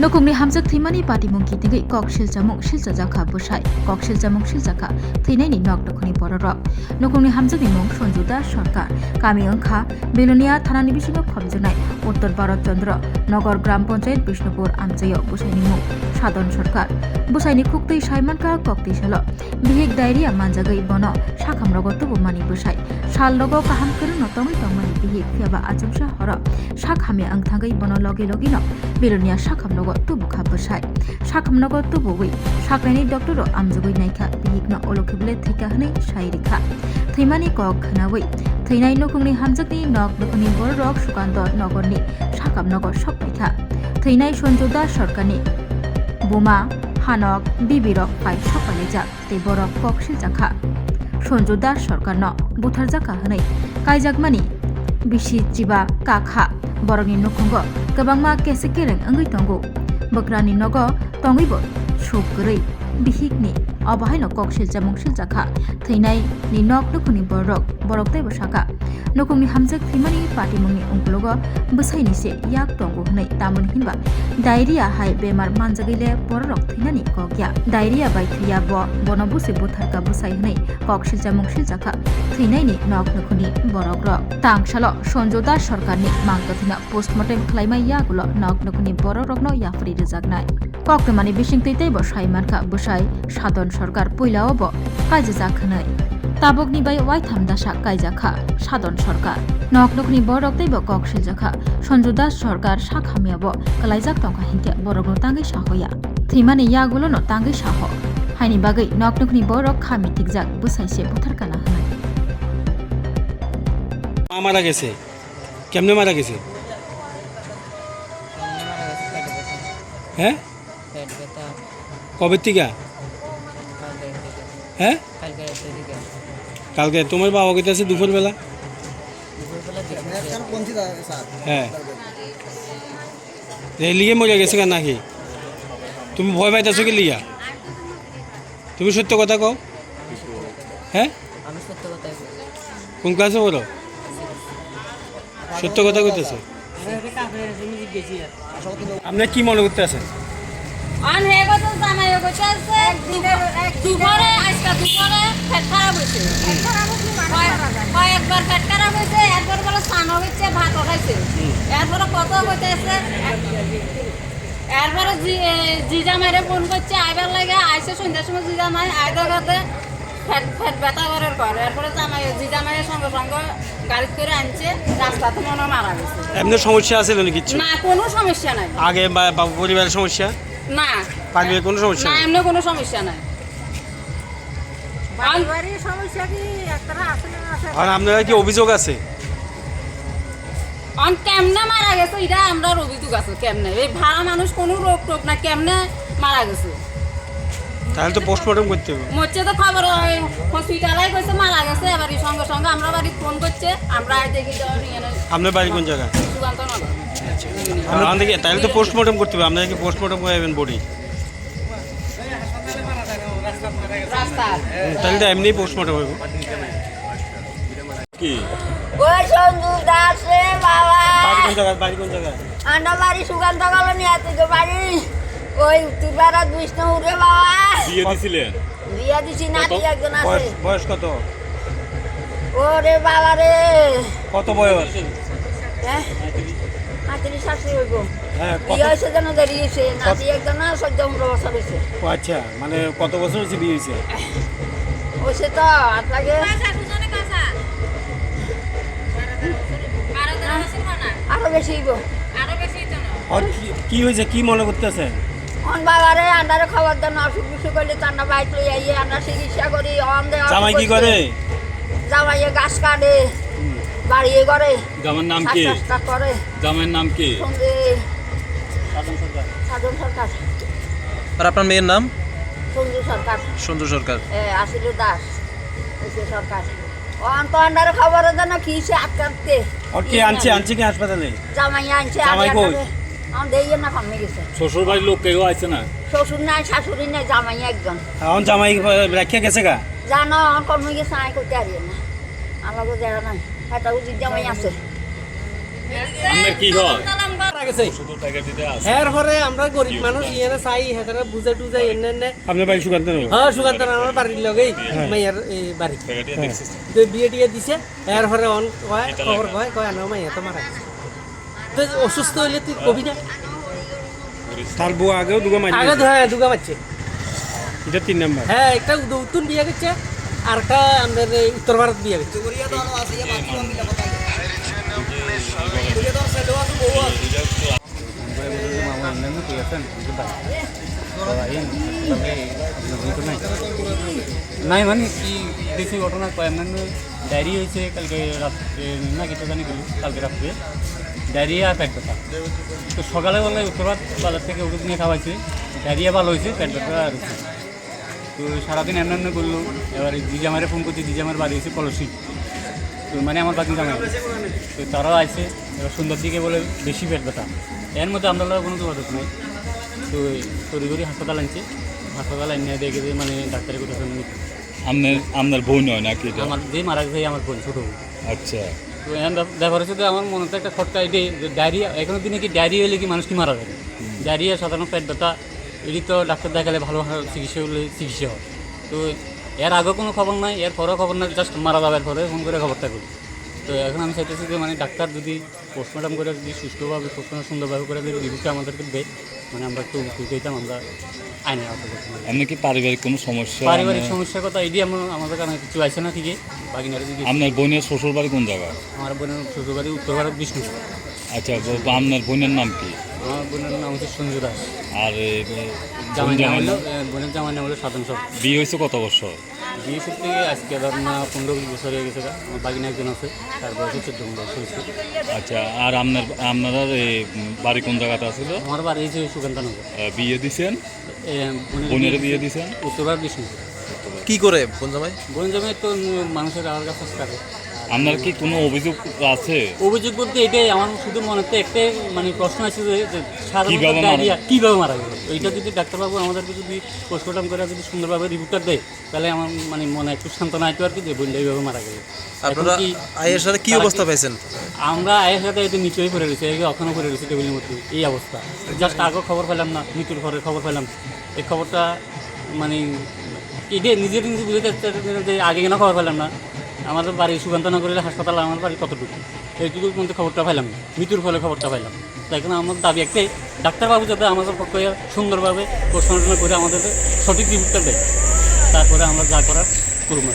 Nokungni hamjak thimani patimung kitingai kok siljamung siljajaka busai kok siljamung siljaka thinai ni nok dokuni bororok nokungni hamjak ni mung Sonjuda Sarkar kami angkha Belonia thanani bisingo khomjunai Uttor Bharat Chandra Nagar Gram Panchayat Bishnupur amchayo busaini mung Sadon Sarkar busaini khuktui saimanka koktui salo bihik diarrhea manjagai bono sakhamrogo tubu mani busai sallogo kaham kerno tongai tongmani bihik phiaba achumsa horo sakhame angthangai bono loge logino Belonia sakhamrogo tubu kha busai sakhamrogo tubu wi saklaini doctoro amjugoi naikha bihikno olokibule thika hnai sairikha thimani kok khanawi theinai nokungni hamjakni nok dokuni borok Sukando Nagarni sakhamrogo sokpaikha theinai Sonjuda Sarkarni Buma Hanok Bibirok pai sokalaijak tei borok kok siljaka Sonjuda Sarkarno butharjaka hnai kaijakmani bisi chiba kakha borokni nokungo kwbangma kesekereng angui tongo bokrani nogo tongibo sukgwrui bihikni obahaino kok siljamung siljaka theinai ni nok nokuni borok teibo saka nokungni hamjak thimani patimungni ungkulogo bwsaini se yak tongo hnai tamoni hinba diarrhea hai bemar manjagile borok thinani kokya diarrhea bai thiya bono busi butharka bwsai hnai kok siljamung siljaka theinai ni nok nokuni borok rok tangsalo Sonjuda Sarkarni mangkathina postmortem khlaimai yagulo nok nokuni borok rokno yafri rejaknai koktomani bisingtui teibo saimanka bwsai Sadon Sarkar poilao bo kaijak hnai tabokni bai waitham dasa kaijakha Sadon Sarkar nok nokni borok teibo kok siljaka Sonjuda Sarkar sakhamiabo kalaijak tongkha hingke borokno tangai sahoya thimani yagulo no tangai saho haini bagai nok nokni borok khami tikjak bwsaise butharkana hnai মারা গেছে কেমনে মারা গেছে হ্যাঁ কবে থেকে হ্যাঁ কালকে তোমার বাবা কইতাছে দুপুরবেলা হ্যাঁ লিগে মরে গেছে কেন নাকি তুমি ভয় পাইতেছো কি লিগা তুমি সত্য কথা কও হ্যাঁ কোন ক্লাসে পড়ো সত্য কথা কইতেছে আপনি কি মনে করতে আছেন আন হে কত জামাই কইতাছে দুপুরে আজকে দুপুরে পেট খারাপ হইছে কয়েকবার পেট খারাপ হইছে একবার বলে স্নান হইছে ভাত খাইছে এরপরে কত হইতেছে এরপরে জি জামাইরে ফোন করছে আইবার লাগে আইছে সন্ধ্যার সময় জি জামাই আইদা করতে পেট ব্যথা করার পর এরপরে জি জামাইয়ের সঙ্গে সঙ্গে গাড়ি করে আনছে রাস্তাতে মনে মারা গেছে এমনি সমস্যা আছে না কিছু না কোনো সমস্যা নাই আগে পরিবারের সমস্যা না পারিবারিক কোনো সমস্যা না এমনি কোনো সমস্যা নাই পারিবারিক সমস্যা কি একটা আছে না আছে আর আপনারা কি অভিযোগ আছে অন কেমনে মারা গেছে এটা আমরা অভিযোগ আছে কেমনে এই ভাড়া মানুষ কোনো রোগ টোক না কেমনে মারা গেছে তাহলে তো পোস্টমর্টম করতে হবে মরছে তো খবর হসপিটালে কইছে মারা গেছে এবারে সঙ্গে সঙ্গে আমরা বাড়ি ফোন করছে আমরা দেখি আপনার বাড়ি কোন জায়গা সুকান্তনগর আমাদেরকে তাহলে তো পোস্টমর্টম করতে হবে আপনাদেরকে পোস্টমর্টম করাবেন বডি রাস্তা তাহলে তো এমনি পোস্টমর্টম হবে কি ওই Sonjuda আছে বাবা বাড়ি কোন জায়গা আন্ডা বাড়ি সুকান্ত কলোনি আছে তো বাড়ি ওই উত্তর ভারত বিষ্ণুপুরে বাবা বিয়ে দিছিলেন বিয়া দিছি নাতি একজন আছে বয়স কত ওরে বাবা রে কত বয়স হ্যাঁ 35 হইব হ্যাঁ বিয়ে হয়েছে যেন দেরি হয়েছে নাতি একজন না 14 বছর হয়েছে ও আচ্ছা মানে কত বছর হয়েছে বিয়ে হয়েছে হয়েছে তো আর লাগে আরো বেশি হইব আর কি হয়েছে কি মনে করতেছেন অন বাবারে আন্ডারে খবর দেন অসুখ বিসুখ করলে চান্না বাইক লই আইয়ে আমরা চিকিৎসা করি অন দে জামাই কি করে জামাইয়ে গাছ কাটে বাড়িয়ে করে জামার নাম কি করে জামাইয়ের নাম কি সাধন সরকার আর আপনার মেয়ের নাম সঞ্জু সরকার সঞ্জু সরকার আসিল দাস এসে সরকার অন তো আন্ডারে খবর দেন কি সে আটকাতে আর কি আনছে কি হাসপাতালে জামাইয়ে আনছে জামাই কই আমার দেইয়ে না কমে গেছে শ্বশুর বাড়ির লোক কেউ আছে না শ্বশুর নাই শাশুড়ি নাই জামাই একজন এখন জামাই রাখিয়া গেছে গা জানো আমার কমে গেছে আয় করতে পারি না আমাকে যারা নাই এটা উচিত জামাই আছে আপনার কি হয় এরপরে আমরা গরিব মানুষ ইয়ে চাই হেতারা বুঝে টুঝে এনে আপনার বাড়ি সুকান্ত নগর? হ্যাঁ সুগান্তর আমার বাড়ির লগেই মাইয়ার এই বাড়ি তো বিয়ে টিয়ে দিছে এরপরে অন কয় খবর কয় আনো মাইয়া তো মারা গেছে তো অসুস্থ হইলে তুই কবি না তার বউ আগেও দুগা মারি আগে হ্যাঁ দুগা মারছে এটা 3 নাম্বার। হ্যাঁ একটা উত্তর বিয়ে গেছে আর একটা আমাদের এই উত্তর ভারত বিয়ে গেছে নাই মানে কি বেশি ঘটনা কয় মানে ডায়রি হয়েছে কালকে রাত্রে না কিছু জানি গেল কালকে রাত্রে ডায়রিয়া আর পেট ব্যথা তো সকালে বলে উত্তরভাত বাজার থেকে ওষুধ নিয়ে খাওয়াইছে ডায়রিয়া ভালো হয়েছে পেট ব্যথা আর হচ্ছে তো সারাদিন এমনি করলো এবার জিজামারে ফোন করছি জিজামার বাড়ি হয়েছে কলসি তো মানে আমার বাকি জামাই তো তারাও আছে এবার সন্ধ্যার দিকে বলে বেশি পেট ব্যথা এর মধ্যে আমরা কোনো যোগাযোগ নেই তো তড়িঘড়ি হাসপাতাল আনছে হাসপাতাল এনে দেখে যে মানে ডাক্তারের কথা শুনি আপনার বোন হয় নাকি এটা? আমার যে মারা গেছে আমার বোন ছোটো বোন। আচ্ছা, তো এখন ব্যাপার হচ্ছে যে আমার মনে হচ্ছে একটা খটকা এটাই যে ডায়রিয়া এখনো দিনে কি ডায়রিয়া হলে কি মানুষ কি মারা যাবে ডায়রিয়া সাধারণ পেট ব্যথা এটি তো ডাক্তার দেখালে ভালো চিকিৎসা হলে চিকিৎসা হয় তো এর আগেও কোনো খবর নাই এর পরেও খবর নাই জাস্ট মারা যাবার পরে ফোন করে খবরটা করি তো এখন আমি চাইতেছি যে মানে ডাক্তার যদি পোস্টমর্টম করে যদি সুস্থভাবে পোস্টমর্টম সুন্দরভাবে করে যদি রিভিউটা আমাদেরকে দেয় মানে আমরা একটু উপকৃত হইতাম আমরা আইনের আওতা করতাম। আপনার কি পারিবারিক কোনো সমস্যা? পারিবারিক সমস্যার কথা এটি আমাদের কারণে কিছু আসে না ঠিকই বাকিনারে দিকে। আপনার বোনের শ্বশুর বাড়ি কোন জায়গা? আমার বোনের শ্বশুরবাড়ি উত্তর ভারত বিষ্ণুপুর। আচ্ছা, আপনার বোনের নাম কি? আমার বোনের নাম হচ্ছে সঞ্জু দাস। আর জামাই নাম হলো বোনের জামাই নাম হলো সাধন সব। বিয়ে হয়েছে কত বছর? বিয়ে সত্যি আজকে ধর না 15-20 বছর হয়ে গেছে। আমার বাগিনা একজন আছে তার বয়স 14 বছর হয়েছে। আচ্ছা, আর আপনারা বাড়ি কোন জায়গাতে আসছিল? আমার বাড়ি হচ্ছে সুকান্তনগর। বিয়ে দিছেন? বোনের বিয়ে দিছেন? উত্তর ভারত বিষ্ণুপুর। কি করে বোন জামাই? বোন জামাই তো মানুষের আওয়ার কাছে থাকে। আপনার কি কোনো অভিযোগ আছে? অভিযোগ বলতে এটাই আমার শুধু মনেতে একটাই মানে প্রশ্ন আছে যে সাধারণত ডায়রিয়া কীভাবে মারা গেল এইটা যদি ডাক্তারবাবু আমাদেরকে যদি পোস্টমর্টম করে যদি সুন্দরভাবে রিপোর্টটা দেয় তাহলে আমার মানে মনে একটু সান্ত্বনা হইতো আর কি যে বোনটা এইভাবে মারা গেল। আপনারা আয়ের সাথে কি অবস্থা পাইছেন? আমরা আয়ের সাথে এতে নিচেই পড়ে রয়েছে এখনও পড়ে রয়েছে টেবিলের মধ্যে এই অবস্থা। জাস্ট আগেও খবর পেলাম না, মৃত্যুর ঘরের খবর পেলাম। এই খবরটা মানে এটা নিজে বুঝতে যে আগে কেন খবর পেলাম না। আমাদের বাড়ি সুকান্তনগরের হাসপাতাল আমার বাড়ি কতটুকু এইটুকু মধ্যে খবরটা পাইলাম না, মৃত্যুর ফলে খবরটা পাইলাম। তাই কারণে আমার দাবি একটাই ডাক্তারবাবু যাতে আমাদের পক্ষে সুন্দরভাবে পোস্টমর্টম করে আমাদের সঠিক রিপোর্টটা দেয়, তারপরে আমরা যা করার করব।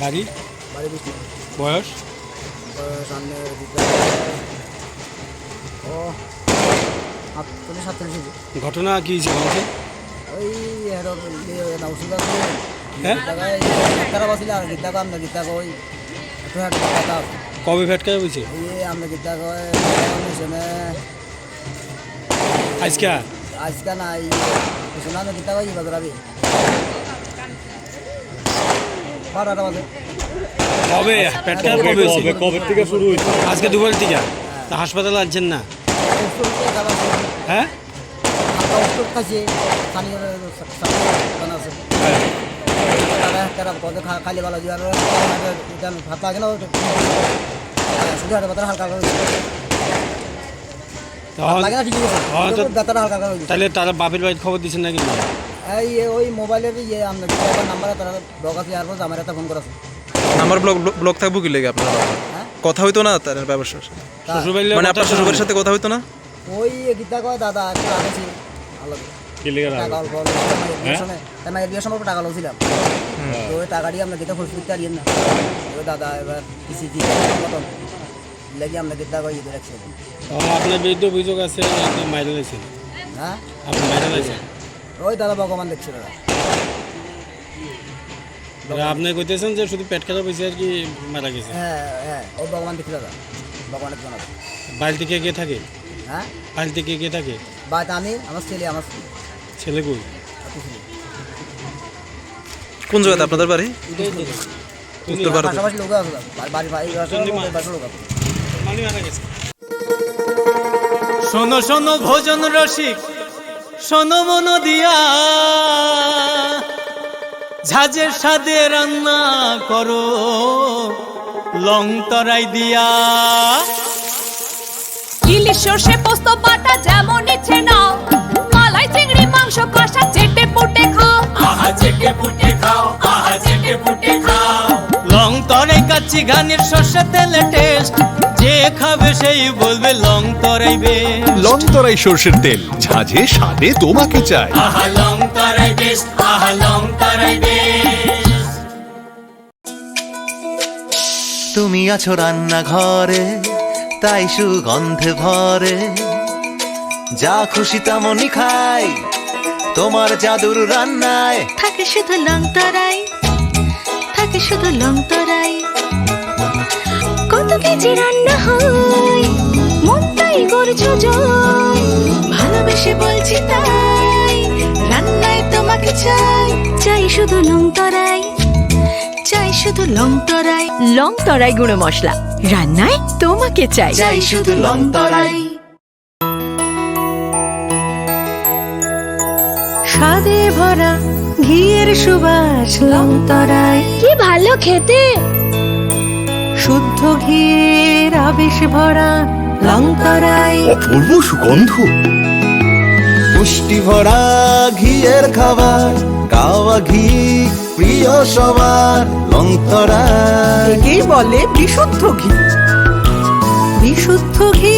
বাড়ি বয়স সামনে ও 47 ঘটনা কি হয়েছে বলছে? ওই ওষুধ হ্যাঁ, খারাপ আছিল আর গীতা কো আমরা গীতা কই একটু একটা কথা কবে ফেটকায় হয়েছে? এই আমরা গীতা কই আজকে আজকে নাই শোনা না গীতা কই বাদরাবি 12টা বাজে কবে ফেটকায় কবে হয়েছে? কবে থেকে শুরু হয়েছে? আজকে দুপুর থেকে। তা হাসপাতালে আনছেন না? হ্যাঁ, ওষুধ খাইছে খালি ভালো ভাত লাগে না শুধু হালকা হালকা লাগে না ঠিক আছে ব্যথাটা হালকা হালকা। তাহলে তারা বাপের বাড়ির খবর দিচ্ছেন নাকি? এই ওই মোবাইলের ইয়ে আমরা নাম্বারে তারা ব্লক আছে আর আমার একটা ফোন করেছে। নাম্বার ব্লক থাকবো কি লেগে আপনার? কথা হইতো না তার ব্যবসার সাথে? শ্বশুরবাড়ির মানে আপনার শ্বশুরবাড়ির সাথে কথা হইতো না? ওই গীতা কয় দাদা একটু আগেছি টাকা অল্প মায়ের বিয়ের সময় টাকা লোছিলাম তো ওই টাকা দিয়ে আমরা গীতা খোঁজ করতে পারি না। ওই দাদা এবার কিছু মতন লেগে আমরা গীতা কয় ইয়ে রাখছি। আপনার বিরুদ্ধে অভিযোগ আছে মাইরা লাইছেন? হ্যাঁ, আপনি মাইরা লাইছেন? ওই দাদা ভগবান দেখছিল আপনি কইতেছেন যে শুধু পেট খারাপ হয়েছে আর কি মারা গেছে? হ্যাঁ হ্যাঁ, ওই ভগবান দেখছিল দাদা ভগবানের জন্য। বাড়ি থেকে কে থাকে? হ্যাঁ, বাড়ি থেকে কে থাকে? বাড়িতে আমি আমার ছেলে আমার ছেলে কই? কোন জায়গাতে আপনাদের বাড়ি? উত্তর ভারত। পাশাপাশি লোক আছে বাড়ি ভাই লোক আছে। শোনো শোনো ভোজন রসিক শোনো মন দিয়া ঝাঁঝের সাদে রান্না করো লং তরাই দিয়া ইলিশ সর্ষে পোস্ত বাটা যেমন ইচ্ছে নাও, মালাই চিংড়ি মাংস কষা চেটে পুটে খাও। লং তরাই কাচ্চি ঘানির সর্ষে তেলে টেস্ট, যে খাবে সেই বলবে লং তরাই বেশ। লং তরাই সর্ষের তেল, ঝাঁঝে স্বাদে তোমাকে চাই। লং তরাই বেশ, লং তরাই বেশ। তুমি আছো রান্নাঘরে, তাই সুগন্ধে ভরে, যা খুশি তেমনই খাই তোমার জাদুর রান্নায়। থাকে শুধু লং তরাই, থাকে শুধু লং তরাই। কত কেজি রান্না হয়, মন তাই করছো জয়। ভালোবেসে বলছি তাই, রান্নায় তোমাকে চাই। চাই শুধু লং তরাই, চাই শুধু লং তরাই। লং তরাই গুঁড়ো মশলা, রান্নায় তোমাকে চাই। চাই শুধু লং তরাই। স্বাদে ভরা ঘিয়ের সুবাস লং তরাই। কি ভালো খেতে, শুদ্ধ ঘিয়ের আবেশ ভরা লং তরাই। অপূর্ব সুগন্ধ। পুষ্টি ভরা ঘিয়ের খাবার, গাওয়া ঘি প্রিয় সবার। লং তরাই কি বলে বিশুদ্ধ ঘি, বিশুদ্ধ ঘি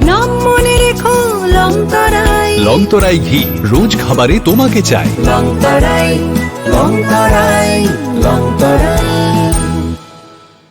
নাম মনে রেখো লং তরাই। লং তরাই ঘি রোজ খাবারে তোমাকে চাই। লং তরাই, লং তরাই, লং তরাই।